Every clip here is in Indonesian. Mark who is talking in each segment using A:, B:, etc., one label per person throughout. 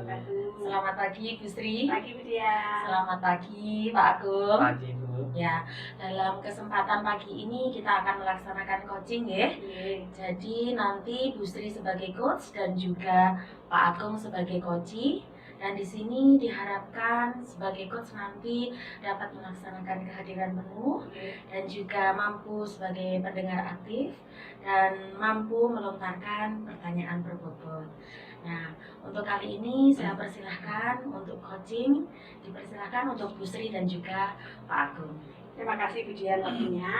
A: wabarakatuh.
B: Selamat pagi Bu Sri.
A: Pagi Bu Dia.
B: Selamat pagi Pak Agung.
C: Pagi Bu.
B: Ya, dalam kesempatan pagi ini kita akan melaksanakan coaching ya. Jadi nanti Bu Sri sebagai coach dan juga Pak Agung sebagai coachee. Dan di sini diharapkan sebagai coach nanti dapat melaksanakan kehadiran penuh dan juga mampu sebagai pendengar aktif dan mampu melontarkan pertanyaan berbobot. Nah, untuk kali ini saya persilahkan untuk coaching, dipersilahkan untuk Bu Sri dan juga Pak Agung.
A: Terima kasih Bu Dian waktunya.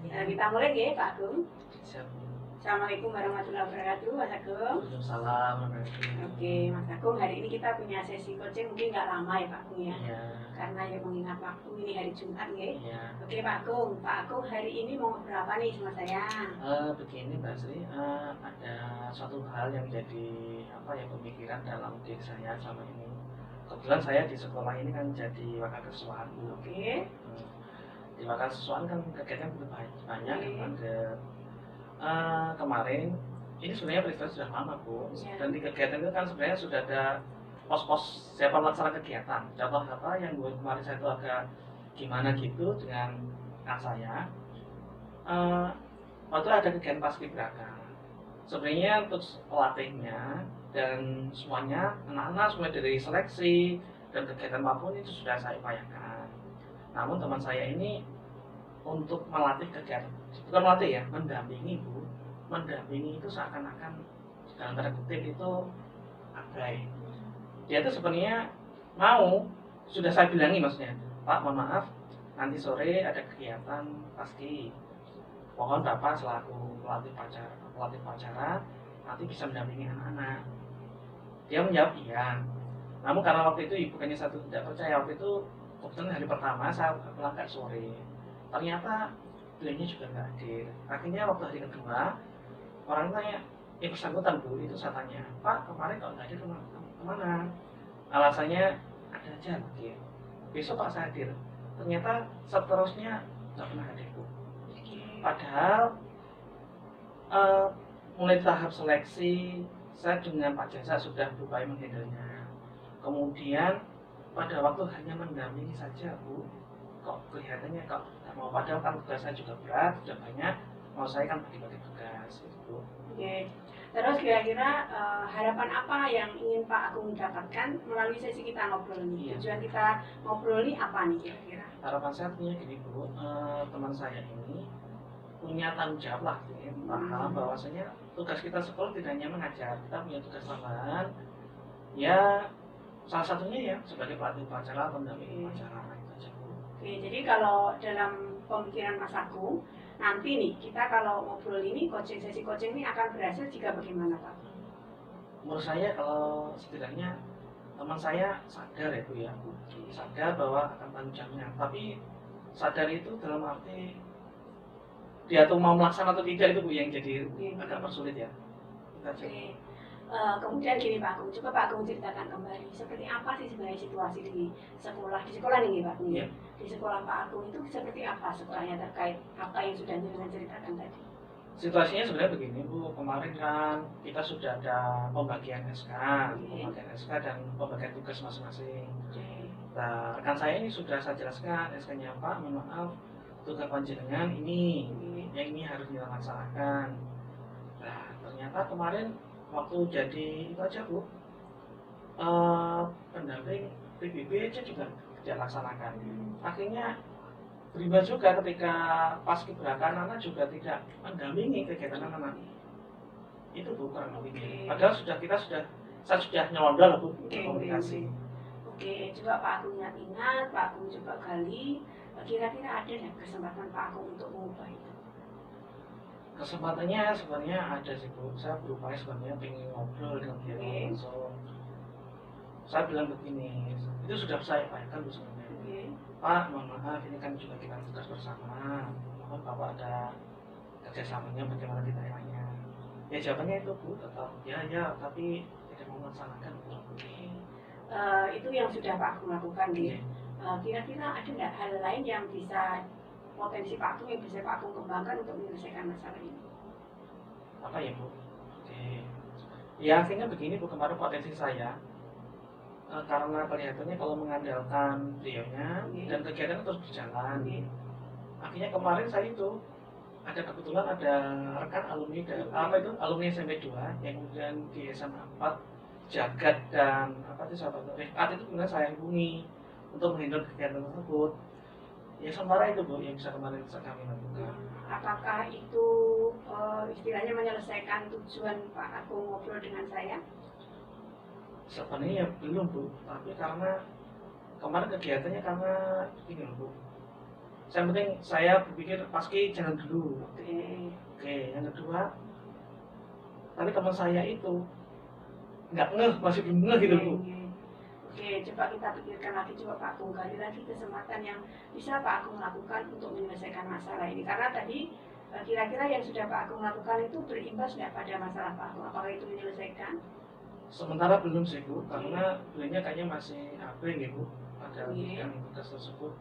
A: Kita mulai ya Pak Agung.
C: Siap.
A: Assalamualaikum warahmatullahi wabarakatuh, Mas Agung.
C: Waalaikumsalam warahmatullahi.
A: Oke, Mas Agung, hari ini kita punya sesi coaching mungkin nggak lama ya Pak Agung ya.
C: Iya.
A: Karena ya mengingat waktu ini hari Jumat ya.
C: Iya.
A: Oke Pak Agung hari ini mau berapa nih sama saya?
C: Begini Mbak Sri, ada suatu hal yang jadi pemikiran dalam diri saya selama ini. Kebetulan saya di sekolah ini kan jadi wakil kesuaan Bu.
A: Oke.
C: Di wakil kesuaan kan kegiatan banyak yang ada. Kemarin ini sebenarnya peristiwa sudah lama Bu, dan di kegiatan itu kan sebenarnya sudah ada pos-pos siapa melaksanakan kegiatan. Contoh apa yang buat kemarin saya itu agak gimana gitu dengan saya. Waktu ada kegiatan paskibraka, sebenarnya untuk pelatihnya dan semuanya anak-anak semua dari seleksi dan kegiatan apapun itu sudah saya upayakan. Namun teman saya ini untuk melatih kegiatan, bukan melatih ya, mendampingi Bu. Mendampingi itu seakan-akan dalam tanda kutip itu abai. Dia tuh sebenarnya mau, sudah saya bilangi maksudnya, Pak mohon maaf, nanti sore ada kegiatan paski. Mohon Bapak selaku pelatih pacara nanti bisa mendampingi anak-anak. Dia menjawab iya. Namun karena waktu itu bukannya satu tidak percaya, waktu itu kebetulan hari pertama saya berangkat sore. Ternyata beliaunya juga nggak hadir. Akhirnya waktu hari kedua orang tanya, bersangkutan Bu, itu saya tanya, Pak kemarin kalau nggak hadir kemana? Alasannya ada aja mungkin. Besok Pak saya hadir. Ternyata seterusnya nggak pernah hadir Bu. Padahal mulai tahap seleksi saya dengan Pak Jasa sudah berupaya menghandlenya. Kemudian pada waktu hanya mendampingi saja Bu, kok kelihatannya kok nggak mau, padahal kan tugas saya juga berat, sudah banyak, mau saya kan bagi-bagi tugas gitu.
A: Oke. Terus kira-kira harapan apa yang ingin Pak Agung dapatkan melalui sesi kita ngobrol ini? Tujuan kita ngobrol ini apa nih kira-kira?
C: Harapan saya punya gini Bu, teman saya ini punya tanggung jawab lah, paham bahwasanya tugas kita sekolah tidak hanya mengajar, kita punya tugas tambahan, ya salah satunya ya sebagai pelatih upacara atau pendamping upacara.
A: Oke, jadi kalau dalam pemikiran Mas Agung, nanti nih kita kalau ngobrol ini, sesi coaching ini akan berhasil jika bagaimana Pak?
C: Menurut saya kalau setidaknya teman saya sadar ya Bu ya, sadar bahwa akan tanggung jawabnya, tapi sadar itu dalam arti dia tuh mau melaksanakan atau tidak itu Bu yang jadi agak persulit ya.
A: Oke. Kemudian gini Pak Agung, coba Pak Agung ceritakan kembali seperti apa sih sebenarnya situasi di sekolah nih Pak?
C: Iya.
A: Di sekolah Pak Agung itu seperti apa sekolahnya terkait apa yang sudah Jenengan ceritakan tadi?
C: Situasinya sebenarnya begini Bu, kemarin kan kita sudah ada pembagian SK, dan pembagian tugas masing-masing. Nah, rekan saya ini sudah saya jelaskan SK-nya Pak, mohon maaf, tugas panjenengan ini, yang ini harus dilaksanakan. Nah, ternyata kemarin waktu jadi itu aja Bu, pendamping PBB aja juga tidak laksanakan. Akhirnya berubah juga ketika paskibraka anak-anak juga tidak mendampingi kegiatan anak-anak. Itu Bu kurang lebih. Padahal saya sudah nyelondol Bu komunikasi.
A: Oke, coba Pak Agung ingat, Pak Agung coba gali, kira-kira ada nggak kesempatan Pak Agung untuk mengubah itu?
C: Kesempatannya sebenarnya ada sih Bu. Saya berupaya sebenarnya ingin ngobrol dengan dia langsung. Saya bilang begini, itu sudah saya upayakan Bu sebenarnya. Pak, mohon maaf, ini kan juga kita tugas bersama. Mohon Bapak ada kerjasamanya bagaimana kita enaknya. Ya jawabannya itu Bu, tetap ya, tapi tidak mau melaksanakan.
A: Itu yang sudah Pak Agung lakukan ya. Kira-kira ada nggak hal lain yang bisa potensi Pak Agung yang bisa Pak Agung kembangkan untuk menyelesaikan masalah ini?
C: Apa ya Bu? Oke. Ya akhirnya begini Bu, kemarin potensi saya karena kelihatannya kalau mengandalkan beliaunya
A: Oke.
C: dan kegiatan terus berjalan.
A: Oke.
C: Akhirnya kemarin saya itu ada kebetulan ada rekan alumni alumni SMP 2 yang kemudian di SMA 4 Jagat dan apa itu sahabat Rifat itu kemudian saya hubungi untuk menghandle kegiatan tersebut. Ya sementara itu Bu yang bisa kemarin bisa kami lakukan.
A: Apakah itu istilahnya menyelesaikan tujuan Pak Agung ngobrol dengan saya?
C: Sebenarnya belum Bu, tapi karena kemarin kegiatannya karena ini loh Bu. Yang penting saya berpikir pasti jangan dulu. Oke, yang kedua, tapi teman saya itu nggak ngeh, masih belum ngeh gitu Bu.
A: Oke, coba kita pikirkan lagi, coba Pak Agung gali lagi kesempatan yang bisa Pak Agung lakukan untuk menyelesaikan masalah ini. Karena tadi kira-kira yang sudah Pak Agung lakukan itu berimbas nggak pada masalah Pak Agung? Apakah itu menyelesaikan?
C: Sementara belum sih Bu, karena beliaunya kayaknya masih abeng ya Bu pada bidang tugas tersebut.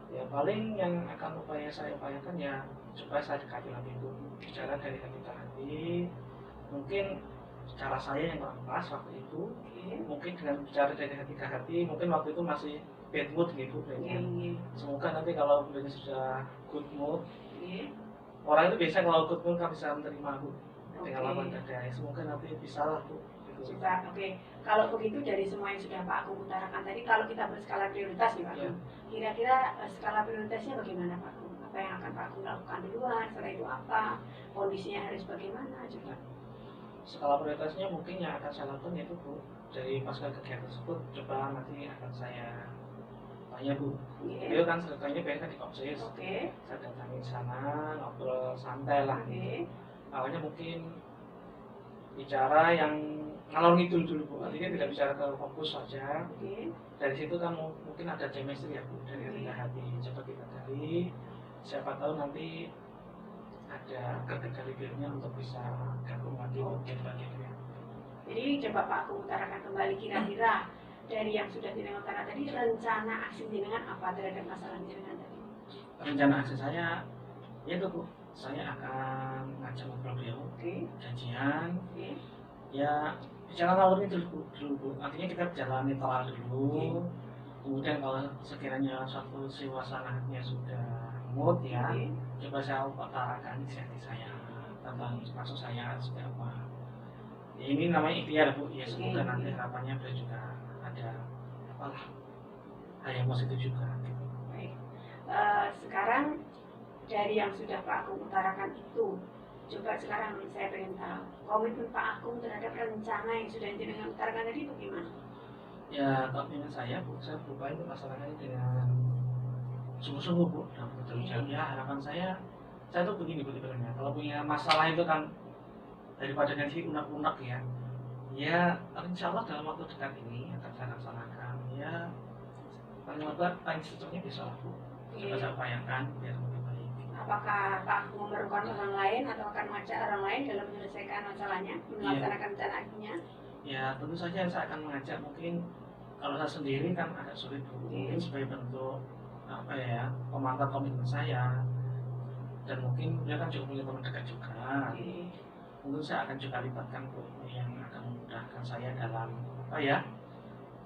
C: Ya paling yang akan saya upayakan ya supaya saya dekati lagi Bu, bicara dari hati ke hati. Mungkin cara saya yang kurang pas waktu itu, mungkin dengan bicara dari hati ke hati, mungkin waktu itu masih bad mood gitu beliaunya. Semoga nanti kalau beliaunya sudah good mood, orang itu biasanya kalau good mood kan bisa menerima Bu dengan lapang dada. Semoga nanti bisa lah Bu.
A: Coba, oke. Kalau begitu dari semua yang sudah Pak Agung utarakan tadi, kalau kita berskala prioritas nih Pak Agung, kira-kira skala prioritasnya bagaimana Pak Agung? Apa yang akan Pak Agung lakukan duluan? Setelah itu apa? Kondisinya harus bagaimana? Coba.
C: Skala prioritasnya mungkin yang akan saya lakukan yaitu Bu, dari pasca kegiatan tersebut coba nanti akan saya tanya Bu. Beliau kan ceritanya biasanya di Kopsis. Saya datangi sana, ngobrol santai lah. Awalnya mungkin bicara yang ngalor ngidul dulu Bu, artinya tidak bicara ke fokus saja. Dari situ kan mungkin ada chemistry ya Bu, dari hati ke hati. Coba kita gali, siapa tahu nanti ada ketika beliaunya untuk bisa gabung lagi bagian-bagiannya.
A: Jadi coba Pak Agung utarakan kembali kira-kira dari yang sudah jenengan utarakan tadi, rencana aksi jenengan apa terhadap masalah jenengan tadi?
C: Rencana aksi saya yaitu Bu, saya akan ngajak ngobrol beliau, janjian, ya bicara alur itu dulu Bu. Artinya kita bicara netral dulu. Kemudian kalau sekiranya suatu suasananya sudah mood ya, coba saya utarakan isi hati saya tentang maksud saya seperti apa. Ya, ini namanya ikhtiar Bu. Ya semoga nanti harapannya beliau juga ada apalah hal yang positif juga. Gitu.
A: Baik. Sekarang dari yang sudah Pak Agung utarakan itu, coba sekarang saya ingin tahu komitmen Pak Agung terhadap rencana yang sudah jenengan utarakan tadi bagaimana?
C: Ya komitmen saya Bu, saya berupaya untuk masalahnya dengan sungguh-sungguh Bu, dalam bertanggung jawab. Ya harapan saya tuh begini Bu sebenarnya. Kalau punya masalah itu kan daripada nanti unak-unak ya, ya insya Allah dalam waktu dekat ini akan saya laksanakan. Ya paling lambat paling secepatnya besok Bu. Coba saya upayakan biar lebih baik.
A: Apakah Pak Agung memerlukan orang lain atau akan mengajak orang lain dalam menyelesaikan masalahnya, melaksanakan rencananya?
C: Ya tentu saja saya akan mengajak, mungkin kalau saya sendiri kan agak sulit Bu. Mungkin sebagai bentuk apa ya, pemantau komitmen saya, dan mungkin dia kan juga punya teman dekat juga. Mungkin saya akan juga libatkan Bu yang akan memudahkan saya dalam apa ya,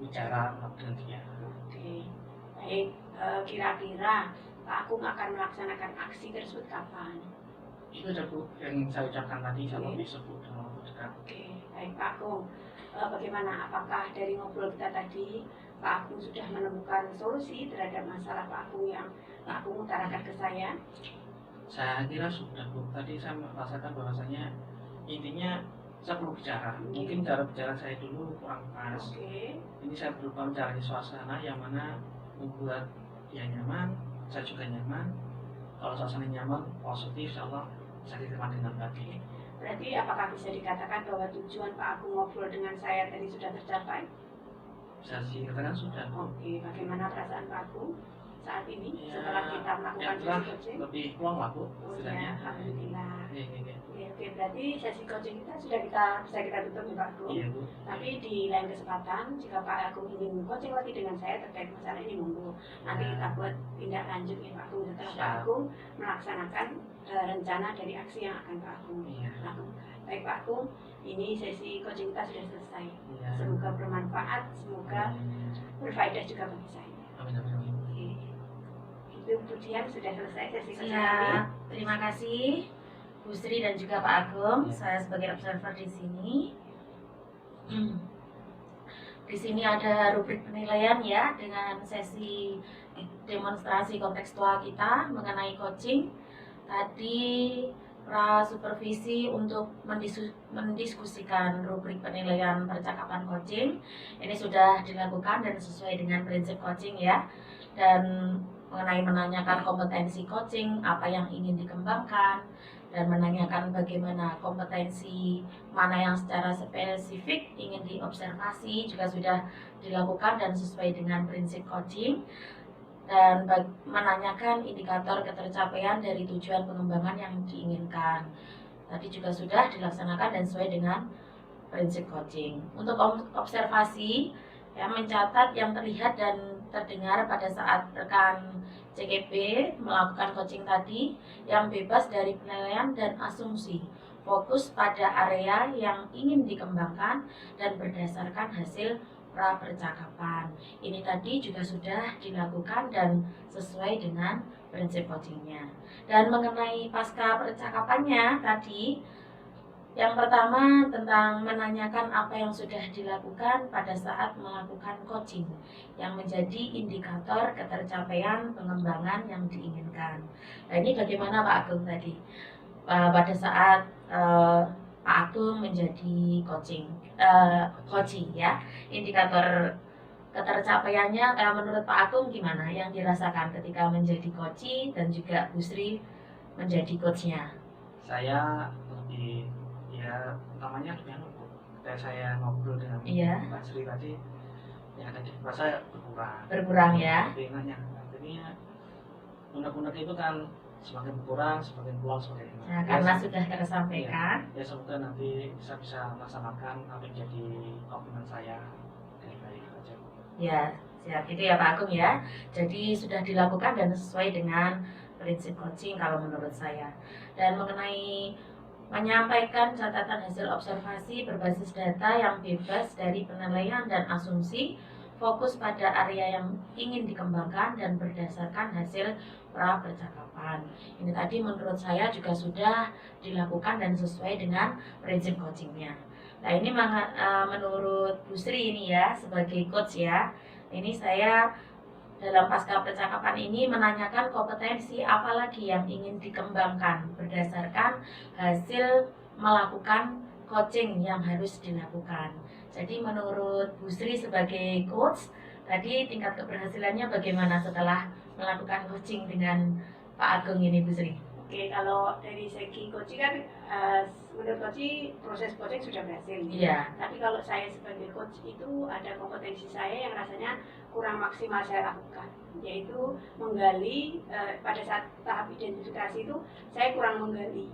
C: bicara dengan dia.
A: Baik, kira-kira Pak Agung akan melaksanakan aksi tersebut kapan?
C: Itu ada Bu yang saya ucapkan tadi, sama besok Bu dalam waktu dekat.
A: Baik Pak Agung, bagaimana? Apakah dari ngobrol kita tadi Pak Agung sudah menemukan solusi terhadap masalah Pak Agung yang Pak Agung utarakan ke saya?
C: Saya kira sudah Bu. Tadi saya merasakan bahwasanya intinya saya perlu bicara. Mungkin cara bicara saya dulu kurang pas. Ini saya berupa mencari suasana yang mana membuat dia nyaman, saya juga nyaman. Kalau suasana nyaman, positif, insya Allah saya diterima dengan baik.
A: Berarti apakah bisa dikatakan bahwa tujuan Pak Agung ngobrol dengan saya tadi sudah tercapai?
C: Bisa dikatakan sudah.
A: Bagaimana perasaan Pak Agung saat ini setelah kita melakukan sesi coaching?
C: Lebih plong lah Bu.
A: Alhamdulillah. Berarti sesi coaching kita sudah bisa kita tutup nih Pak Agung.
C: Bu.
A: Tapi di lain kesempatan jika Pak Agung ingin coaching lagi dengan saya terkait masalah ini, monggo. Nanti kita buat tindak lanjut nih Pak Agung setelah Pak Agung melaksanakan rencana dari aksi yang akan Pak Agung lakukan. Baik Pak Agung, ini sesi coaching kita sudah selesai.
C: Iya.
A: Semoga bermanfaat, semoga berfaedah juga bagi saya.
C: Amin, amin, amin.
A: Oke. Itu pujian sudah selesai sesi coaching ini.
B: Siap. Terima kasih Bu Sri dan juga Pak Agung.
C: Ya.
B: Saya sebagai observer di sini. Di sini ada rubrik penilaian ya dengan sesi demonstrasi kontekstual kita mengenai coaching. Tadi pra supervisi untuk mendiskusikan rubrik penilaian percakapan coaching. Ini sudah dilakukan dan sesuai dengan prinsip coaching ya. Dan mengenai menanyakan kompetensi coaching, apa yang ingin dikembangkan, dan menanyakan bagaimana kompetensi mana yang secara spesifik ingin diobservasi juga sudah dilakukan dan sesuai dengan prinsip coaching, dan menanyakan indikator ketercapaian dari tujuan pengembangan yang diinginkan. Tadi juga sudah dilaksanakan dan sesuai dengan prinsip coaching. Untuk observasi, ya, mencatat yang terlihat dan terdengar pada saat rekan CKP melakukan coaching tadi yang bebas dari penilaian dan asumsi, fokus pada area yang ingin dikembangkan dan berdasarkan hasil pra percakapan. Ini tadi juga sudah dilakukan dan sesuai dengan prinsip coachingnya. Dan mengenai pasca percakapannya tadi, yang pertama tentang menanyakan apa yang sudah dilakukan pada saat melakukan coaching yang menjadi indikator ketercapaian pengembangan yang diinginkan. Nah, ini bagaimana Pak Agung tadi pada saat Pak Agung menjadi coaching ya, indikator ketercapaiannya menurut Pak Agung gimana yang dirasakan ketika menjadi coach dan juga Bu Sri menjadi coachnya?
C: Saya lebih, ya utamanya lebih ketika saya ngobrol dengan Mbak Sri tadi, ya tadi rasa berkurang
B: ya.
C: Lebih nanya, artinya unek-unek itu kan semakin berkurang, semakin keluar, semakin enak.
B: Nah, karena sudah tersampaikan.
C: Ya semoga nanti bisa melaksanakan apa yang jadi komitmen saya dengan baik aja.
B: Ya, siap itu ya Pak Agung ya. Jadi sudah dilakukan dan sesuai dengan prinsip coaching kalau menurut saya. Dan mengenai menyampaikan catatan hasil observasi berbasis data yang bebas dari penilaian dan asumsi, fokus pada area yang ingin dikembangkan dan berdasarkan hasil pra percakapan. Ini tadi menurut saya juga sudah dilakukan dan sesuai dengan prinsip coachingnya. Nah, ini menurut Bu Sri ini ya sebagai coach ya. Ini saya dalam pasca percakapan ini menanyakan kompetensi apa lagi yang ingin dikembangkan berdasarkan hasil melakukan coaching yang harus dilakukan. Jadi menurut Bu Sri sebagai coach, tadi tingkat keberhasilannya bagaimana setelah melakukan coaching dengan Pak Agung ini Bu Sri?
A: Oke, kalau dari segi coaching kan menurut coaching proses coaching sudah berhasil.
B: Iya.
A: Tapi kalau saya sebagai coach itu ada kompetensi saya yang rasanya kurang maksimal saya lakukan, yaitu menggali pada saat tahap identifikasi itu saya kurang menggali.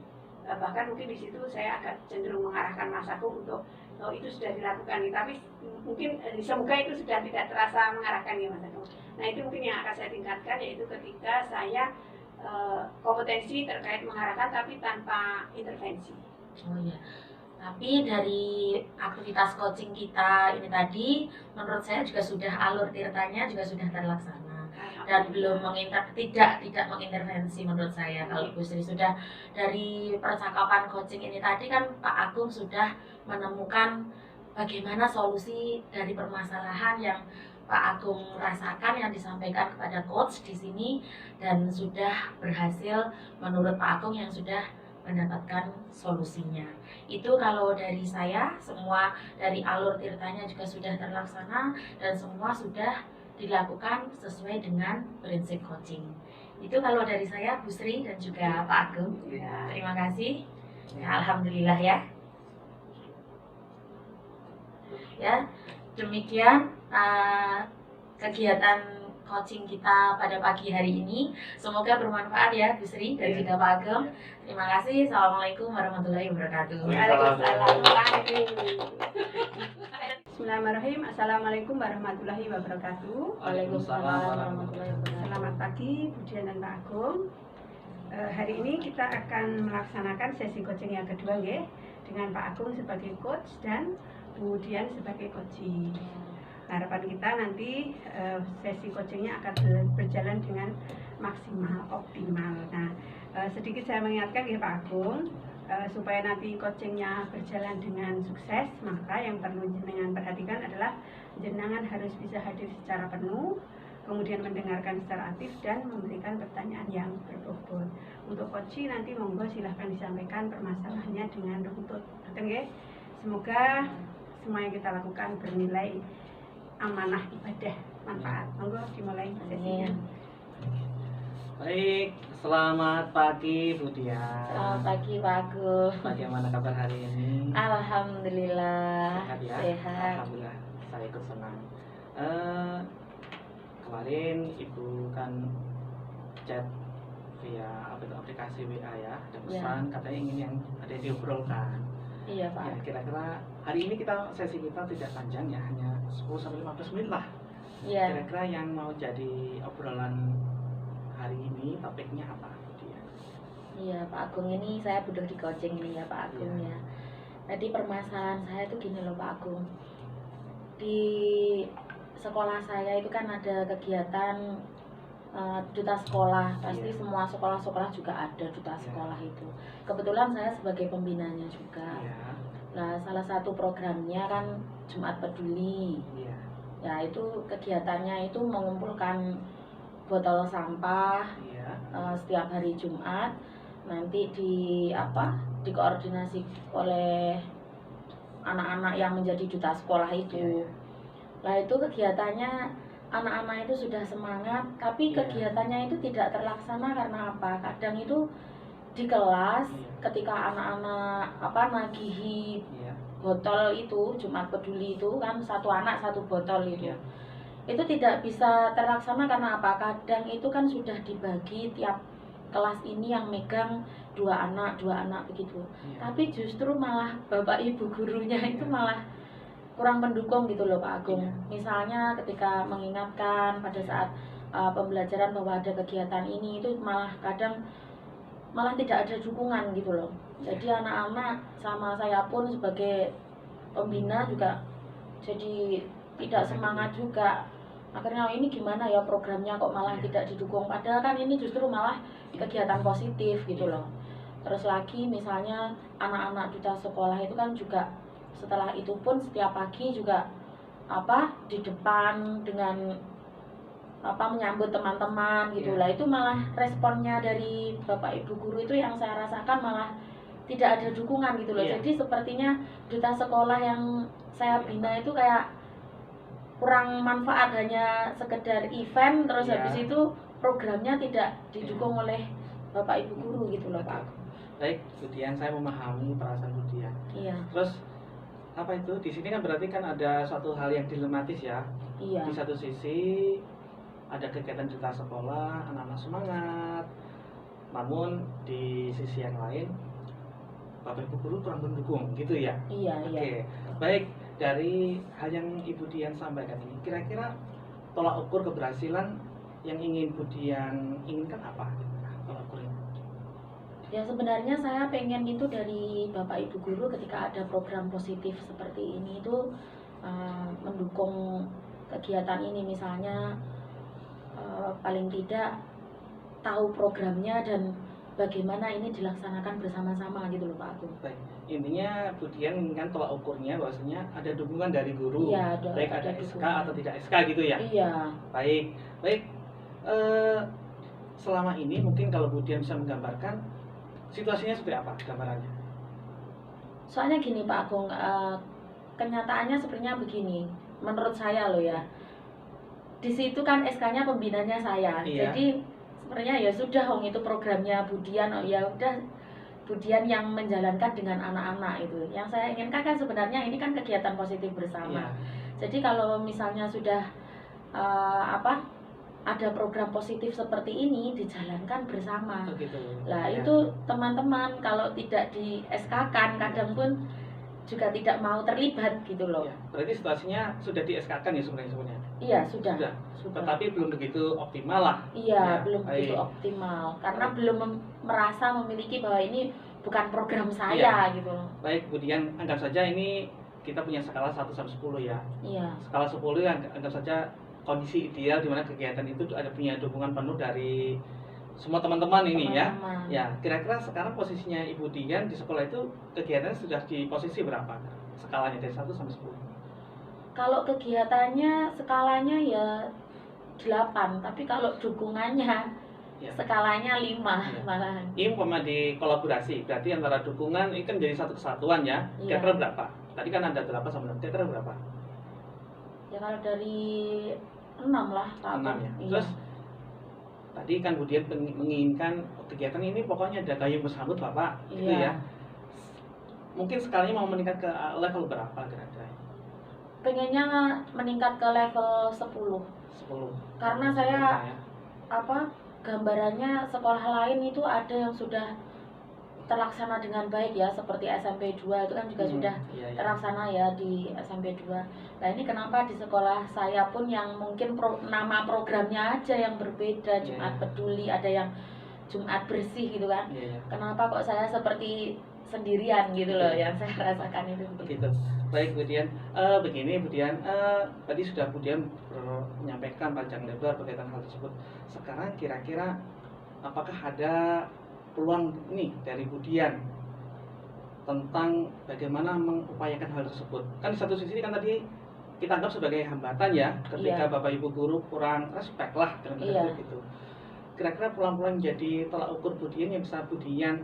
A: Bahkan mungkin di situ saya agak cenderung mengarahkan masaku untuk itu sudah dilakukan nih, tapi mungkin semoga itu sudah tidak terasa mengarahkan ya Mas Agung. Nah, itu mungkin yang akan saya tingkatkan, yaitu ketika saya kompetensi terkait mengarahkan tapi tanpa intervensi.
B: Oh iya. Tapi dari aktivitas coaching kita ini tadi, menurut saya juga sudah alur tirtanya juga sudah terlaksana dan belum tidak mengintervensi menurut saya. Kalau Bu Sri sudah dari percakapan coaching ini tadi kan Pak Agung sudah menemukan bagaimana solusi dari permasalahan yang Pak Agung rasakan yang disampaikan kepada coach di sini, dan sudah berhasil menurut Pak Agung yang sudah mendapatkan solusinya. Itu kalau dari saya, semua dari alur tirtanya juga sudah terlaksana dan semua sudah dilakukan sesuai dengan prinsip coaching. Itu kalau dari saya, Bu Sri dan juga Pak Agung.
A: Ya.
B: Terima kasih. Ya, alhamdulillah ya. Ya, demikian kegiatan coaching kita pada pagi hari ini. Semoga bermanfaat ya Bu Sri dan juga Pak Agung. Terima kasih. Assalamualaikum warahmatullahi wabarakatuh.
A: Waalaikumsalam. Bismillahirrahmanirrahim. Assalamualaikum warahmatullahi wabarakatuh.
B: Waalaikumsalam warahmatullahi wabarakatuh.
A: Selamat pagi Bu Dian dan Pak Agung. Hari ini kita akan melaksanakan sesi coaching yang kedua ya. dengan Pak Agung sebagai coach dan Bu Dian sebagai coaching. Harapan kita nanti sesi coachingnya akan berjalan dengan maksimal, optimal. Nah, sedikit saya mengingatkan ya Pak Agung, supaya nanti coachingnya berjalan dengan sukses, maka yang perlu jenengan perhatikan adalah jenengan harus bisa hadir secara penuh, kemudian mendengarkan secara aktif dan memberikan pertanyaan yang berbobot. Untuk coaching nanti monggo silahkan disampaikan permasalahannya dengan runtut. Oke? Semoga semua yang kita lakukan bernilai amanah ibadah manfaat. Monggo dimulai sesinya.
C: Baik, selamat pagi Bu Dian.
B: Selamat pagi Pak Agung.
C: Bagaimana kabar hari ini?
B: Alhamdulillah
C: Sehat ya?
B: sehat.
C: Alhamdulillah, saya ikut senang. Kemarin Ibu kan chat via aplikasi WA ya, ada pesan katanya ingin yang ada yang diobrolkan.
B: Iya Pak.
C: Ya, kira-kira hari ini sesi kita tidak panjang ya, hanya 10-15 menit lah.
B: Iya.
C: Kira-kira yang mau jadi obrolan hari ini topiknya apa dia?
B: Iya Pak Agung, ini saya butuh di coaching nih ya Pak Agung ya. Jadi permasalahan saya itu gini loh Pak Agung. Di sekolah saya itu kan ada kegiatan duta sekolah, pasti semua sekolah-sekolah juga ada duta sekolah itu. Kebetulan saya sebagai pembinanya juga. Nah, salah satu programnya kan Jumat Peduli. Ya, itu kegiatannya itu mengumpulkan botol sampah setiap hari Jumat. Nanti dikoordinasi oleh anak-anak yang menjadi duta sekolah itu. Nah, itu kegiatannya anak-anak itu sudah semangat, tapi kegiatannya itu tidak terlaksana karena apa? Kadang itu di kelas ketika anak-anak nagihi botol itu Jumat Peduli itu kan satu anak satu botol itu. Itu tidak bisa terlaksana karena apa? Kadang itu kan sudah dibagi tiap kelas ini yang megang dua anak begitu. Tapi justru malah bapak ibu gurunya itu malah kurang mendukung gitu loh Pak Agung. Misalnya ketika mengingatkan pada saat pembelajaran bahwa ada kegiatan ini, itu malah kadang malah tidak ada dukungan gitu loh. Jadi anak-anak sama saya pun sebagai pembina juga jadi tidak semangat juga. Akhirnya ini gimana ya programnya kok malah tidak didukung, padahal kan ini justru malah kegiatan positif gitu loh. Terus lagi misalnya anak-anak duta sekolah itu kan juga setelah itu pun setiap pagi juga di depan dengan menyambut teman-teman gitu lah. Itu malah responnya dari bapak ibu guru itu yang saya rasakan malah tidak ada dukungan gitu loh. Jadi sepertinya duta sekolah yang saya bina itu kayak kurang manfaat, hanya sekedar event terus habis itu programnya tidak didukung oleh bapak ibu guru gitu loh Pak.
C: Baik, Bu Dian, saya memahami perasaan Bu Dian.
B: Iya.
C: Terus di sini kan berarti kan ada suatu hal yang dilematis ya.
B: Iya.
C: Di satu sisi ada kegiatan duta sekolah, anak-anak semangat. Namun di sisi yang lain bapak ibu guru kurang mendukung gitu ya.
B: Iya.
C: Oke. Baik, dari hal yang Ibu Dian sampaikan ini, kira-kira tolak ukur keberhasilan yang ingin Bu Dian inginkan apa? Tolak ukurnya?
B: Ya sebenarnya saya pengen itu dari bapak ibu guru ketika ada program positif seperti ini itu mendukung kegiatan ini, misalnya paling tidak tahu programnya dan bagaimana ini dilaksanakan bersama-sama gitu loh Pak Agung.
C: Baik, intinya Bu Dian menginginkan tolak ukurnya bahwasanya ada dukungan dari guru, baik ada SK atau tidak SK gitu ya.
B: Iya.
C: Baik. Selama ini mungkin kalau Bu Dian bisa menggambarkan situasinya seperti apa gambarannya?
B: Soalnya gini Pak Agung, kenyataannya sepertinya begini, menurut saya loh ya. Di situ kan SK-nya pembinanya saya. Jadi sebenarnya ya sudah itu programnya Bu Dian, ya udah Bu Dian yang menjalankan dengan anak-anak itu. Yang saya inginkan kan sebenarnya ini kan kegiatan positif bersama. Jadi kalau misalnya sudah ada program positif seperti ini dijalankan bersama. Lah itu teman-teman kalau tidak di SK-kan kadang pun juga tidak mau terlibat gitu loh.
C: Berarti situasinya sudah di SK-kan ya sebenarnya?
B: Iya, sudah.
C: Tetapi belum begitu optimal lah.
B: Iya, belum begitu optimal karena belum merasa memiliki bahwa ini bukan program saya gitu loh.
C: Baik, kemudian anggap saja ini kita punya skala 1 sampai 10 ya.
B: Iya.
C: Skala 10 anggap saja kondisi ideal di mana kegiatan itu ada punya dukungan penuh dari semua teman-teman ini ya.
B: Teman-teman.
C: Ya, kira-kira sekarang posisinya Ibu Dian di sekolah itu kegiatannya sudah di posisi berapa? Skalanya dari 1 sampai 10.
B: Kalau kegiatannya skalanya ya 8, tapi kalau dukungannya
C: Ya.
B: skalanya 5
C: Iya.
B: malahan.
C: Ini umpama di kolaborasi, berarti antara dukungan ini kan jadi satu kesatuan ya.
B: Iya.
C: Kira-kira berapa? Tadi kan ada 8 sama 6, kira-kira berapa?
B: Ya kalau dari 6 lah, Pak.
C: 6 ya.
B: Iya.
C: Terus tadi kan Bu Dian menginginkan kegiatan ini pokoknya ada gayung bersambut Bapak, gitu
B: Iya.
C: ya. Mungkin sekalinya mau meningkat ke level berapa kira-kira?
B: Pengennya meningkat ke level 10.
C: 10.
B: Karena saya gambarannya sekolah lain itu ada yang sudah terlaksana dengan baik ya, seperti SMP 2 itu kan juga sudah
C: Iya, iya.
B: terlaksana ya di SMP 2. Nah ini kenapa di sekolah saya pun yang mungkin nama programnya aja yang berbeda, Jumat Peduli, ada yang Jumat Bersih gitu kan.
C: Iya, iya.
B: Kenapa kok saya seperti sendirian gitu loh, yang saya rasakan itu
C: Begitu. Baik Bu Dian, begini Bu Dian, tadi sudah Bu Dian menyampaikan panjang lebar berkaitan hal tersebut. Sekarang kira-kira apakah ada peluang nih dari Bu Dian tentang bagaimana mengupayakan hal tersebut? Kan di satu sisi kan tadi kita anggap sebagai hambatan ya, ketika
B: Iya.
C: Bapak Ibu guru kurang respect lah dengan
B: Iya.
C: gitu. Kira-kira peluang-peluang jadi tolak ukur Bu Dian yang bisa Bu Dian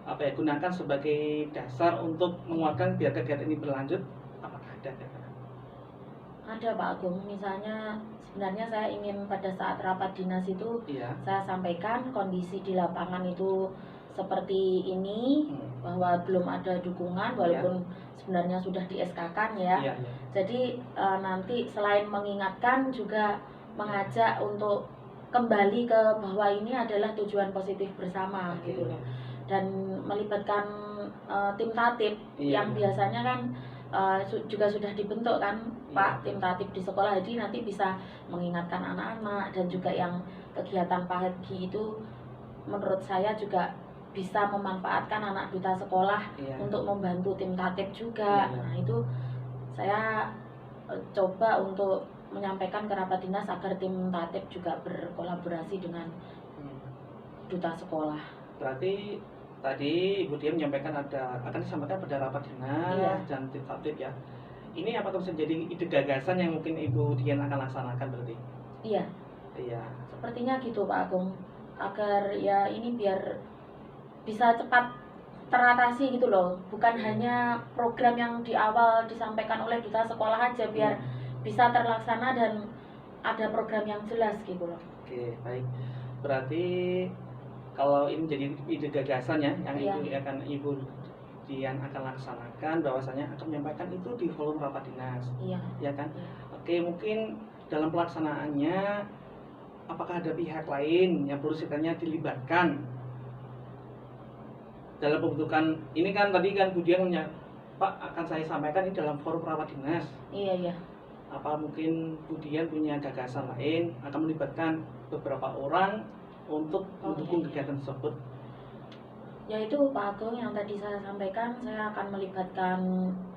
C: gunakan sebagai dasar untuk menguatkan biar kegiatan ini berlanjut, apakah ada?
B: Ada Pak Agung, misalnya sebenarnya saya ingin pada saat rapat dinas itu
C: Iya.
B: saya sampaikan kondisi di lapangan itu seperti ini, bahwa belum ada dukungan walaupun sebenarnya sudah di SK-kan ya.
C: Iya, iya.
B: Jadi nanti selain mengingatkan juga mengajak untuk kembali ke bahwa ini adalah tujuan positif bersama gitu loh. Dan melibatkan tim tatib
C: Iya,
B: yang
C: iya.
B: biasanya kan juga sudah dibentuk kan Pak, tim tatib di sekolah. Jadi nanti bisa mengingatkan anak-anak, dan juga yang kegiatan pagi itu menurut saya juga bisa memanfaatkan anak duta sekolah
C: Iya.
B: untuk membantu tim tatib juga.
C: Iya.
B: Nah itu saya coba untuk menyampaikan ke rapat dinas agar tim tatib juga berkolaborasi dengan duta sekolah.
C: Berarti tadi Ibu Dian menyampaikan akan disampaikan pada rapat dinas
B: Iya.
C: dan tim tatib ya. Ini apakah bisa jadi ide gagasan yang mungkin Ibu Dian akan laksanakan berarti?
B: Iya,
C: Iya.
B: sepertinya gitu Pak Agung, agar ya ini biar bisa cepat teratasi gitu loh, bukan hanya program yang di awal disampaikan oleh duta sekolah aja, biar bisa terlaksana dan ada program yang jelas gitu loh.
C: Oke, baik. Berarti kalau ini jadi ide gagasan ya yang
B: Iya.
C: Ibu Dian akan laksanakan, bahwasanya akan menyampaikan itu di forum rapat dinas,
B: Iya.
C: ya kan?
B: Iya.
C: Oke, mungkin dalam pelaksanaannya apakah ada pihak lain yang perlu sekiranya dilibatkan dalam pembentukan ini? Kan tadi kan Bu Dian Pak, akan saya sampaikan ini dalam forum rapat dinas.
B: Iya, iya.
C: Apa mungkin Bu Dian punya gagasan lain akan melibatkan beberapa orang untuk mendukung kegiatan tersebut?
B: Yaitu Pak Agung yang tadi saya sampaikan, saya akan melibatkan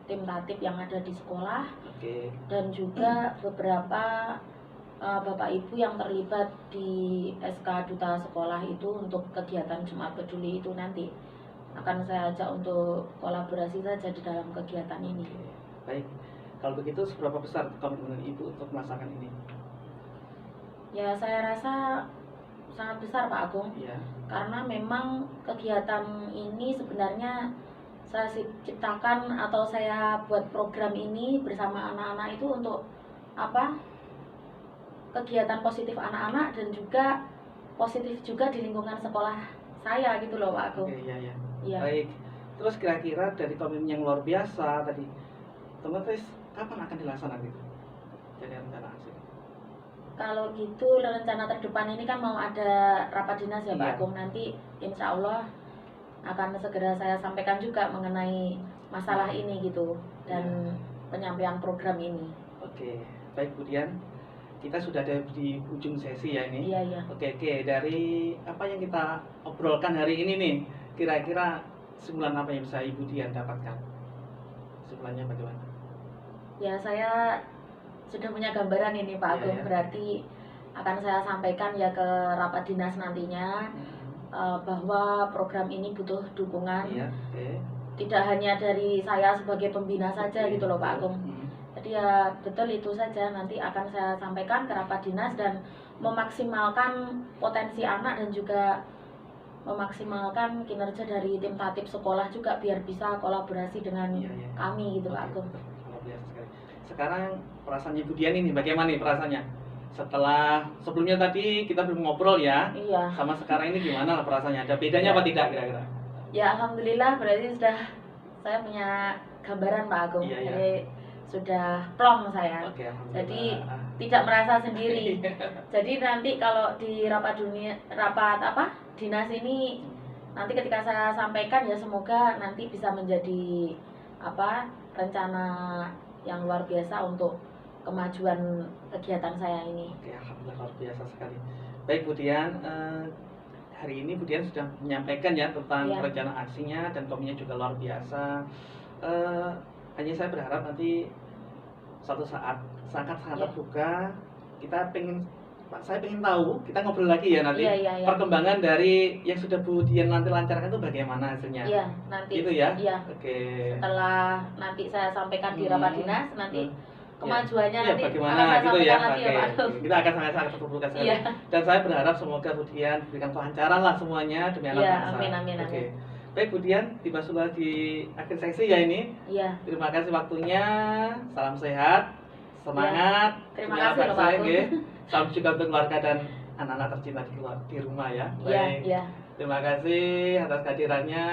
B: tim tatib yang ada di sekolah.
C: Oke.
B: Dan juga beberapa Bapak Ibu yang terlibat di SK Duta Sekolah itu untuk kegiatan Jumat Peduli itu nanti akan saya ajak untuk kolaborasi saja di dalam kegiatan ini.
C: Oke. Baik. Kalau begitu seberapa besar komitmen Ibu untuk melaksanakan ini?
B: Ya saya rasa sangat besar Pak Agung,
C: Iya.
B: karena memang kegiatan ini sebenarnya saya ciptakan atau saya buat program ini bersama anak-anak itu untuk apa? Kegiatan positif anak-anak dan juga positif juga di lingkungan sekolah saya gitu loh Pak Agung.
C: Oke, iya, iya.
B: Iya.
C: Baik. Terus kira-kira dari komitmen yang luar biasa tadi, teman-teman kapan akan dilaksanakan itu? Jadi rencana aksi.
B: Kalau gitu rencana terdepan ini kan mau ada rapat dinas ya Pak
C: Iya.
B: Agung, nanti insya Allah akan segera saya sampaikan juga mengenai masalah ini gitu dan penyampaian program ini.
C: Oke, baik Bu Dian, kita sudah ada di ujung sesi ya ini.
B: Iya, iya.
C: Oke, dari apa yang kita obrolkan hari ini nih, kira-kira kesimpulan apa yang bisa Ibu Dian dapatkan? Kesimpulannya bagaimana?
B: Ya, saya sudah punya gambaran ini Pak
C: Iya,
B: Agung.
C: ya.
B: Berarti akan saya sampaikan ya ke rapat dinas nantinya bahwa program ini butuh dukungan.
C: Iya, oke.
B: Tidak hanya dari saya sebagai pembina saja gitu loh Pak Agung.
C: Hmm.
B: Jadi ya betul itu saja, nanti akan saya sampaikan ke rapat dinas dan memaksimalkan potensi anak dan juga memaksimalkan kinerja dari tim tatip sekolah juga biar bisa kolaborasi dengan
C: Iya, iya.
B: kami gitu Pak
C: Oke,
B: Agung.
C: luar biasa sekali. Sekarang perasaannya Ibu Dian ini bagaimana nih perasaannya? Setelah sebelumnya tadi kita belum ngobrol ya,
B: Iya.
C: sama sekarang ini gimana lah perasaannya? Ada bedanya apa tidak kira-kira?
B: Ya alhamdulillah berarti sudah saya punya gambaran Pak Agung.
C: Iya, iya.
B: Jadi sudah plong saya.
C: Oke, alhamdulillah.
B: Jadi tidak merasa sendiri. Jadi nanti kalau di rapat dinas ini nanti ketika saya sampaikan ya semoga nanti bisa menjadi rencana yang luar biasa untuk kemajuan kegiatan saya ini.
C: Oke, alhamdulillah luar biasa sekali. Baik Bu Dian, hari ini Bu Dian sudah menyampaikan ya tentang
B: Iya.
C: rencana aksinya dan kominya juga luar biasa. Hanya saya berharap nanti suatu saat sangat
B: Iya.
C: terbuka, saya pengen tahu, kita ngobrol lagi ya nanti
B: Iya.
C: perkembangan dari yang sudah Bu Dian nanti lancarkan itu bagaimana hasilnya.
B: Iya, nanti.
C: Gitu ya?
B: Iya.
C: Oke.
B: Setelah nanti saya sampaikan di rapat dinas, nanti kemajuannya
C: Iya,
B: nanti
C: bagaimana
B: akan saya
C: gitu ya.
B: sampaikan lagi ya
C: Oke.
B: Pak Agung.
C: Kita akan sangat terbuka sekali.
B: Iya.
C: Dan saya berharap semoga Bu Dian berikan kelancaran lah semuanya demi anak
B: Iya,
C: bangsa.
B: amin.
C: Oke. Baik Bu Dian, tiba sudah di akhir sesi ya ini.
B: Iya.
C: Terima kasih waktunya. Salam sehat, semangat.
B: Terima
C: semangat
B: kasih loh,
C: bangsa,
B: Pak Agung.
C: nggih. Salam juga untuk keluarga dan anak-anak tercinta di rumah ya.
B: Iya.
C: Terima kasih atas kehadirannya.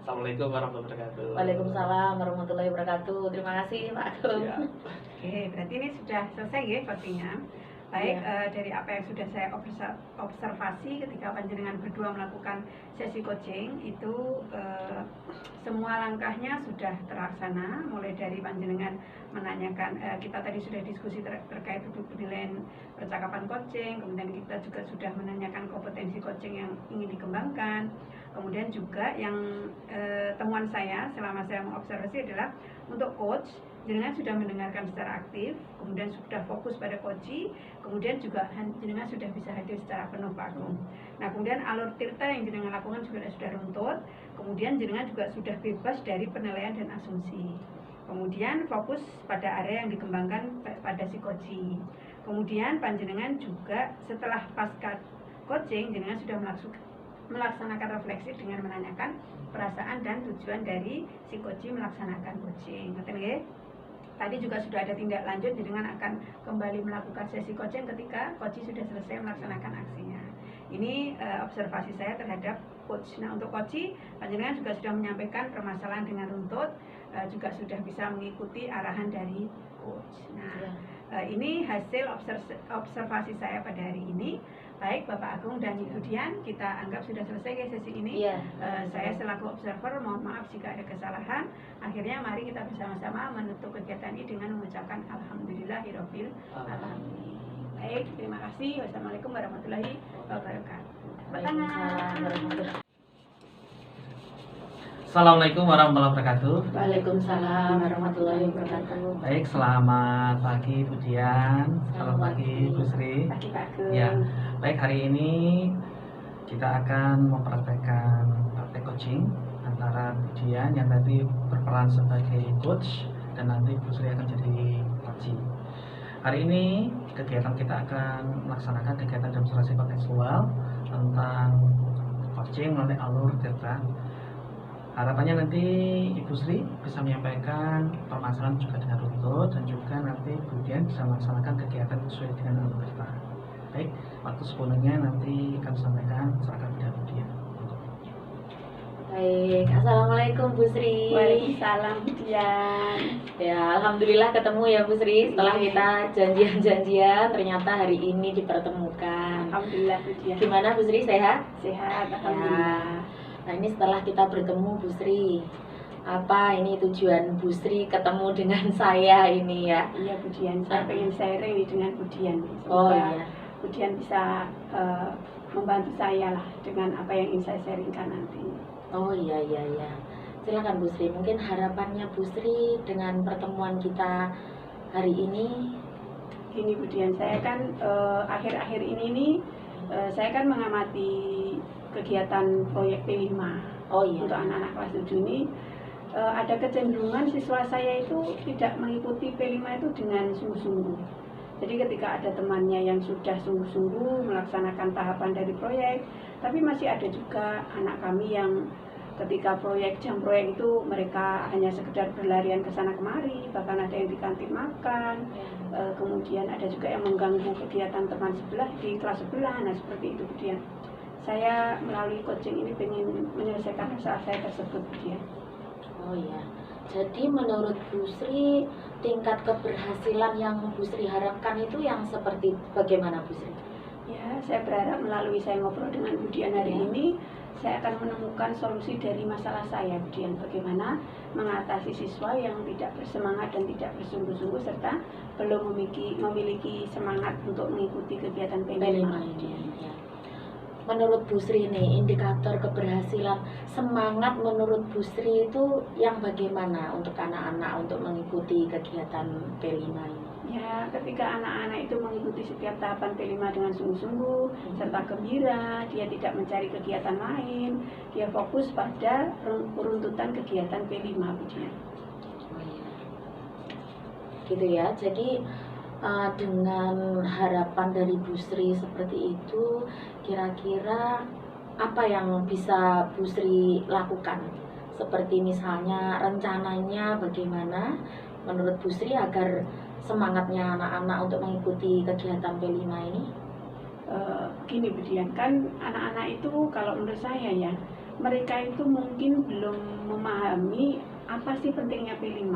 C: Assalamualaikum warahmatullahi wabarakatuh.
B: Waalaikumsalam warahmatullahi wabarakatuh. Terima kasih Pak Agung.
C: Siap.
A: Oke, berarti ini sudah selesai ya coachingnya. Baik, dari apa yang sudah saya observasi ketika panjenengan berdua melakukan sesi coaching itu semua langkahnya sudah terlaksana, mulai dari panjenengan menanyakan, kita tadi sudah diskusi terkait duduk penilaian percakapan coaching, kemudian kita juga sudah menanyakan kompetensi coaching yang ingin dikembangkan, kemudian juga yang temuan saya selama saya mengobservasi adalah untuk coach, jenengan sudah mendengarkan secara aktif, kemudian sudah fokus pada coaching, kemudian juga jenengan sudah bisa hadir secara penuh Pak Agung. Nah kemudian alur tirta yang jenengan lakukan juga sudah runtut, kemudian jenengan juga sudah bebas dari penilaian dan asumsi. Kemudian fokus pada area yang dikembangkan pada si coaching. Kemudian panjenengan juga setelah pasca coaching, jenengan sudah melaksanakan refleksi dengan menanyakan perasaan dan tujuan dari si coaching melaksanakan coaching. Ngerti nggih? Tadi juga sudah ada tindak lanjut, jenengan akan kembali melakukan sesi coaching ketika coaching sudah selesai melaksanakan aksinya. Ini observasi saya terhadap coach. Nah untuk coaching, panjenengan juga sudah menyampaikan permasalahan dengan runtut, juga sudah bisa mengikuti arahan dari coach. Nah ini hasil observasi saya pada hari ini. Baik Bapak Agung dan Ibu Dian, kita anggap sudah selesai guys sesi ini.
B: Iya.
A: Saya selaku observer mohon maaf jika ada kesalahan. Akhirnya mari kita bersama-sama menutup kegiatan ini dengan mengucapkan alhamdulillahirabbil alamin. Baik, terima kasih. Wassalamualaikum warahmatullahi wabarakatuh.
B: Waalaikumsalam warahmatullahi.
C: Assalamualaikum warahmatullahi wabarakatuh.
B: Waalaikumsalam warahmatullahi wabarakatuh.
C: Baik, selamat pagi Bu Dian. Selamat pagi Bu Sri.
A: Pagi Pak Agung.
C: Ya, baik hari ini kita akan mempraktekkan praktek coaching antara Bu Dian yang tadi berperan sebagai coach dan nanti Bu Sri akan jadi coach. Hari ini kegiatan kita akan melaksanakan kegiatan demonstrasi kontekstual tentang coaching melalui alur tirta. Harapannya nanti Ibu Sri bisa menyampaikan permasalahan juga dengan runtut dan juga nanti Bu Dian bisa melaksanakan kegiatan sesuai dengan alur tirta. Baik, waktu sepenuhnya nanti kami sampaikan, silakan pada Bu Dian.
B: Baik, assalamualaikum Bu Sri.
A: Waalaikumsalam Bu Dian.
B: Ya, alhamdulillah ketemu ya Bu Sri. Setelah kita janjian-janjian, ternyata hari ini dipertemukan.
A: Alhamdulillah Bu Dian.
B: Gimana Bu Sri, sehat?
A: Sehat,
B: Ya.
A: alhamdulillah.
B: Nah ini setelah kita bertemu Bu Sri, apa ini tujuan Bu Sri ketemu dengan saya ini ya?
A: Iya Bu Dian, saya pengen sharing dengan Bu Dian.
B: Oh
A: Semoga
B: iya.
A: Bu Dian bisa membantu saya lah dengan apa yang ingin saya sharingkan nanti.
B: Oh iya iya iya. Silakan Bu Sri, mungkin harapannya Bu Sri dengan pertemuan kita hari ini.
A: Gini Bu Dian, saya kan akhir-akhir ini nih saya kan mengamati kegiatan proyek P5
B: Oh iya.
A: untuk anak-anak kelas 7 ini. Ada kecenderungan siswa saya itu tidak mengikuti P5 itu dengan sungguh-sungguh. Jadi ketika ada temannya yang sudah sungguh-sungguh melaksanakan tahapan dari proyek, tapi masih ada juga anak kami yang ketika jam proyek itu mereka hanya sekedar berlarian ke sana kemari, bahkan ada yang di kantin makan. Kemudian ada juga yang mengganggu kegiatan teman sebelah di kelas sebelah. Nah seperti itu kemudian saya melalui coaching ini ingin menyelesaikan masalah saya tersebut kemudian.
B: Oh iya. Jadi menurut Bu Sri, tingkat keberhasilan yang Bu Sri harapkan itu yang seperti bagaimana Bu Sri?
A: Ya, saya berharap melalui saya ngobrol dengan Bu Dian hari ini, saya akan menemukan solusi dari masalah saya, Bu Dian. Bagaimana mengatasi siswa yang tidak bersemangat dan tidak bersungguh-sungguh serta belum memiliki semangat untuk mengikuti kegiatan P5.
B: Ya. Menurut Bu Sri nih, indikator keberhasilan semangat menurut Bu Sri itu yang bagaimana untuk anak-anak untuk mengikuti kegiatan P5 ini?
A: Ya, ketika anak-anak itu mengikuti setiap tahapan P5 dengan sungguh-sungguh serta gembira, dia tidak mencari kegiatan lain, dia fokus pada runtutan kegiatan P5 pujian.
B: Gitu ya. Jadi dengan harapan dari Bu Sri seperti itu, kira-kira apa yang bisa Bu Sri lakukan? Seperti misalnya rencananya bagaimana menurut Bu Sri agar semangatnya anak-anak untuk mengikuti kegiatan P5 ini?
A: Gini Bu Dian, kan anak-anak itu kalau menurut saya ya, mereka itu mungkin belum memahami apa sih pentingnya P5.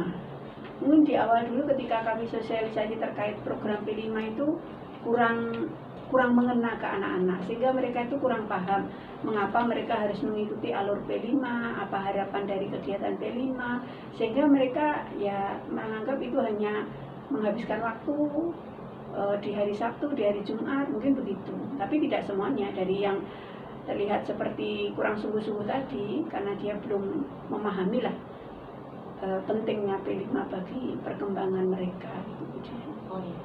A: Mungkin di awal dulu ketika kami sosialisasi terkait program P5 itu kurang mengena ke anak-anak, sehingga mereka itu kurang paham mengapa mereka harus mengikuti alur P5, apa harapan dari kegiatan P5, sehingga mereka ya menganggap itu hanya menghabiskan waktu di hari Sabtu, di hari Jumat, mungkin begitu. Tapi tidak semuanya, dari yang terlihat seperti kurang sungguh-sungguh tadi, karena dia belum memahami lah pentingnya P5 bagi perkembangan mereka.
B: Oh iya.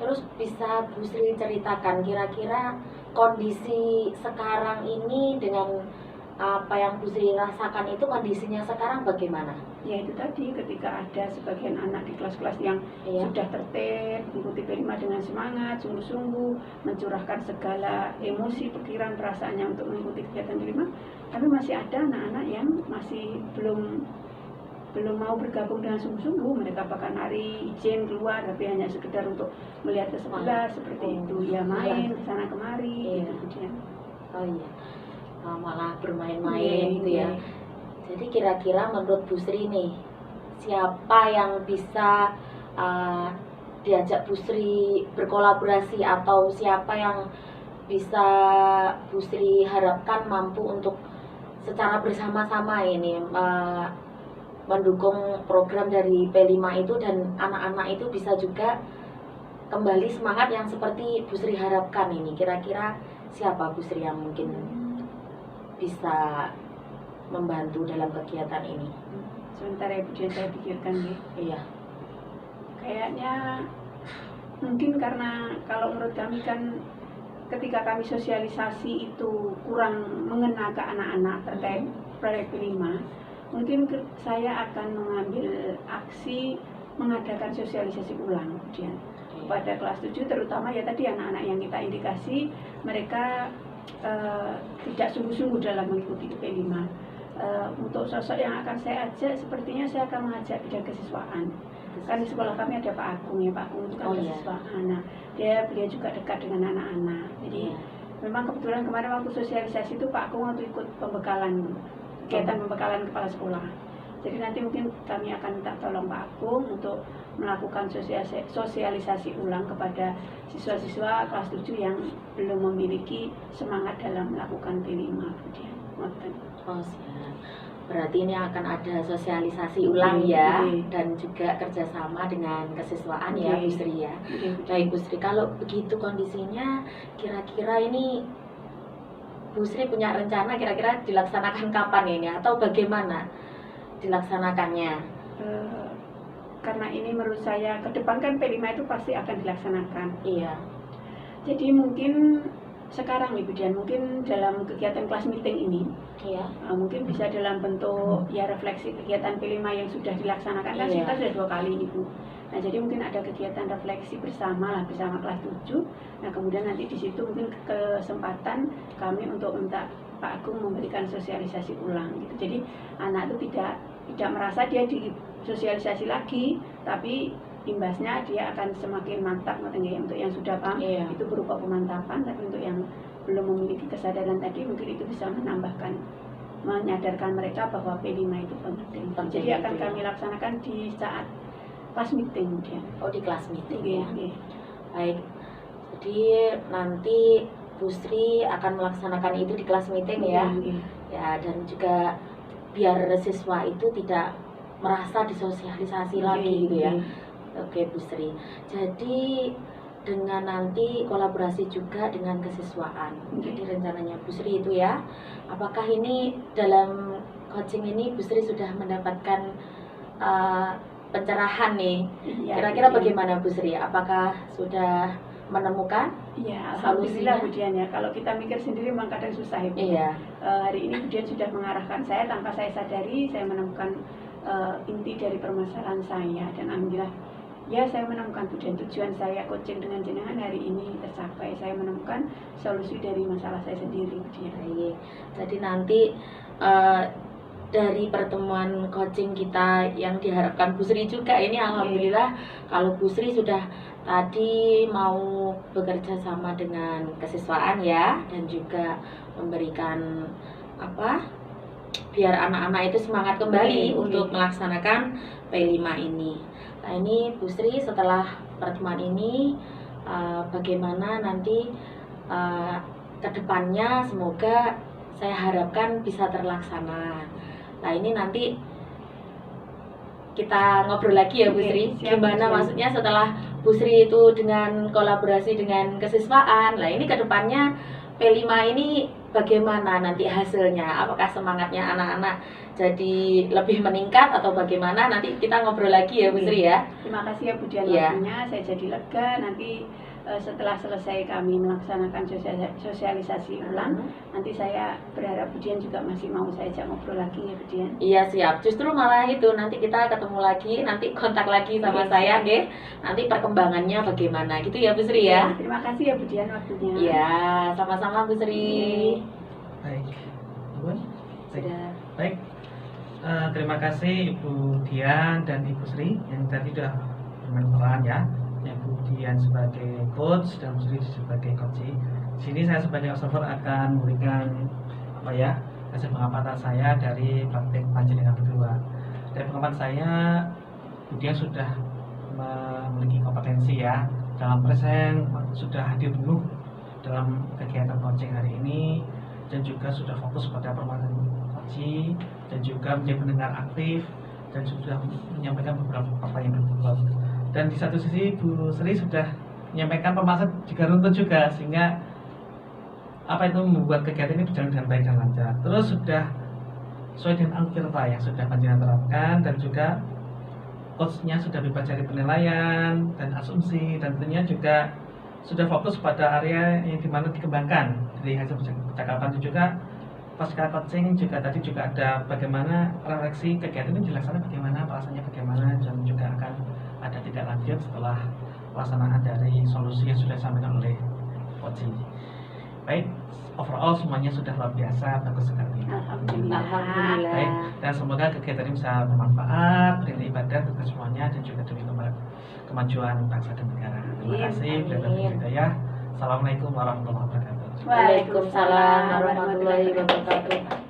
B: Terus bisa Bu Sri ceritakan kira-kira kondisi sekarang ini dengan apa yang Bu Sri rasakan itu kondisinya sekarang bagaimana?
A: Ya itu tadi, ketika ada sebagian anak di kelas-kelas yang sudah tertib, mengikuti P5 dengan semangat, sungguh-sungguh, mencurahkan segala emosi, pikiran, perasaannya untuk mengikuti kegiatan P5, tapi masih ada anak-anak yang masih belum mau bergabung dengan sungguh-sungguh. Mereka bahkan hari izin keluar tapi hanya sekedar untuk melihat ke sebelah seperti itu, ya main ke sana kemari gitu.
B: Oh iya, malah bermain-main gitu ya. Jadi kira-kira menurut Bu Sri nih, siapa yang bisa diajak Bu Sri berkolaborasi atau siapa yang bisa Bu Sri harapkan mampu untuk secara bersama-sama ini mendukung program dari P5 itu dan anak-anak itu bisa juga kembali semangat yang seperti Bu Sri harapkan ini. Kira-kira siapa Bu Sri yang mungkin bisa membantu dalam kegiatan ini?
A: Sebentar ya Bu, saya pikirkan ya.
B: Iya.
A: Kayaknya mungkin karena kalau menurut kami kan ketika kami sosialisasi itu kurang mengena ke anak-anak terkait proyek P5, mungkin saya akan mengambil aksi mengadakan sosialisasi ulang kemudian pada kelas 7, terutama ya tadi anak-anak yang kita indikasi mereka tidak sungguh-sungguh dalam mengikuti P5. Untuk sosok yang akan saya ajak, sepertinya saya akan mengajak bidang kesiswaan. Kan di sekolah kami ada Pak Agung ya, Pak Agung itu kan kesiswaan. Nah, beliau juga dekat dengan anak-anak. Jadi memang kebetulan kemarin waktu sosialisasi itu Pak Agung waktu ikut pembekalan, kegiatan pembekalan kepala sekolah. Jadi nanti mungkin kami akan minta tolong Pak Agung untuk melakukan sosialisasi ulang kepada siswa-siswa kelas 7 yang belum memiliki semangat dalam melakukan P5 kemudian.
B: Oh siap. Berarti ini akan ada sosialisasi ulang ya, dan juga kerjasama dengan kesiswaan ya Bu Sri ya. Baik Bu Sri, kalau begitu kondisinya kira-kira ini Bu Sri punya rencana kira-kira dilaksanakan kapan ini atau bagaimana dilaksanakannya?
A: Karena ini menurut saya ke depan kan P5 itu pasti akan dilaksanakan.
B: Iya.
A: Jadi mungkin sekarang Ibu Dian, mungkin dalam kegiatan kelas meeting ini,
B: Iya.
A: mungkin bisa dalam bentuk ya refleksi kegiatan P5 yang sudah dilaksanakan, kan
B: Iya.
A: kita sudah 2 kali Ibu. Nah jadi mungkin ada kegiatan refleksi bersama lah, bersama kelas 7. Nah kemudian nanti di situ mungkin kesempatan kami untuk minta Pak Agung memberikan sosialisasi ulang gitu. Jadi anak itu tidak merasa dia disosialisasi lagi, tapi imbasnya dia akan semakin mantap untuk yang sudah paham.
B: Iya.
A: Itu berupa pemantapan, tapi untuk yang belum memiliki kesadaran tadi mungkin itu bisa menyadarkan mereka bahwa P5 itu penting. Jadi akan kami laksanakan di saat kelas meeting dia.
B: Oh, di kelas meeting ya.
A: Iya.
B: Baik. Jadi nanti Bu Sri akan melaksanakan itu di kelas meeting ya.
A: Iya.
B: Ya, dan juga biar siswa itu tidak merasa disosialisasi lagi gitu ya. Oke Bu Sri. Jadi dengan nanti kolaborasi juga dengan kesiswaan. Jadi rencananya Bu Sri itu ya. Apakah ini dalam coaching ini Bu Sri sudah mendapatkan pencerahan nih?
A: Iya,
B: Kira-kira
A: iya.
B: bagaimana Bu Sri? Apakah sudah menemukan?
A: Iya,
B: Solusinya?
A: alhamdulillah Bu Dian ya. Kalau kita mikir sendiri memang kadang susah ya Bu.
B: Iya.
A: Hari ini Bu Dian sudah mengarahkan saya tanpa saya sadari, saya menemukan inti dari permasalahan saya, dan alhamdulillah ya saya menemukan Bu Dian, tujuan saya coaching dengan jenengan hari ini tercapai. Saya menemukan solusi dari masalah saya sendiri Bu Dian.
B: Baik. Jadi nanti dari pertemuan coaching kita yang diharapkan Bu Sri juga ini alhamdulillah kalau Bu Sri sudah tadi mau bekerja sama dengan kesiswaan ya, dan juga memberikan biar anak-anak itu semangat kembali untuk melaksanakan P5 ini. Nah ini Bu Sri setelah pertemuan ini bagaimana nanti kedepannya, semoga saya harapkan bisa terlaksana. Nah ini nanti kita ngobrol lagi ya Bu Sri. Gimana maksudnya setelah Bu Sri itu dengan kolaborasi dengan kesiswaan. Nah ini kedepannya P5 ini bagaimana nanti hasilnya? Apakah semangatnya anak-anak jadi lebih meningkat atau bagaimana? Nanti kita ngobrol lagi ya Bu Sri ya.
A: Terima kasih ya Bu Dian
B: Iya.
A: waktunya, saya jadi lega. Nanti setelah selesai kami melaksanakan sosialisasi ulang, nanti saya berharap Bu Dian juga masih mau saya ajak ngobrol lagi ya Bu Dian.
B: Iya siap, justru malah itu nanti kita ketemu lagi, nanti kontak lagi sama saya, nggih. Nanti perkembangannya bagaimana gitu ya Bu Sri ya.
A: Terima kasih ya Bu Dian waktunya.
B: Iya, sama-sama Bu Sri.
C: Baik. Ibu?
B: Sudah.
C: Baik. Terima kasih Ibu Dian dan Ibu Sri yang tadi sudah berperan ya. Yang Bu Dian sebagai coach dan Bu Sri sebagai coachee. Di sini saya sebagai observer akan memberikan hasil pengamatan saya dari praktik panjenengan berdua. Dari pengamatan saya, Bu Dian sudah memiliki kompetensi ya, dalam present sudah hadir penuh dalam kegiatan coaching hari ini, dan juga sudah fokus pada permasalahan coaching, dan juga menjadi pendengar aktif, dan sudah menyampaikan beberapa pertanyaan berbobot. Dan di satu sisi Bu Sri sudah menyampaikan permasalahan juga runtut juga, sehingga itu membuat kegiatan ini berjalan dengan baik dan lancar. Terus sudah sesuai dengan algoritma yang sudah panjenengan terapkan, dan juga coachnya sudah bebas dari penilaian dan asumsi, dan tentunya juga sudah fokus pada area yang dimana dikembangkan dari hasil percakapan. Itu juga pasca coaching juga tadi juga ada bagaimana refleksi kegiatan ini dilaksanakan, bagaimana pelaksanaannya, bagaimana, dan juga akan ada tindak lanjut setelah pelaksanaan dari solusi yang sudah disampaikan oleh coaching. Baik, overall semuanya sudah luar biasa, bagus sekali.
A: Alhamdulillah.
C: Baik, dan semoga kegiatan ini bisa bermanfaat, bernilai ibadah untuk semuanya, dan juga demi kemajuan bangsa dan negara. Terima kasih. Assalamualaikum warahmatullahi wabarakatuh.
B: Waalaikumsalam warahmatullahi wabarakatuh.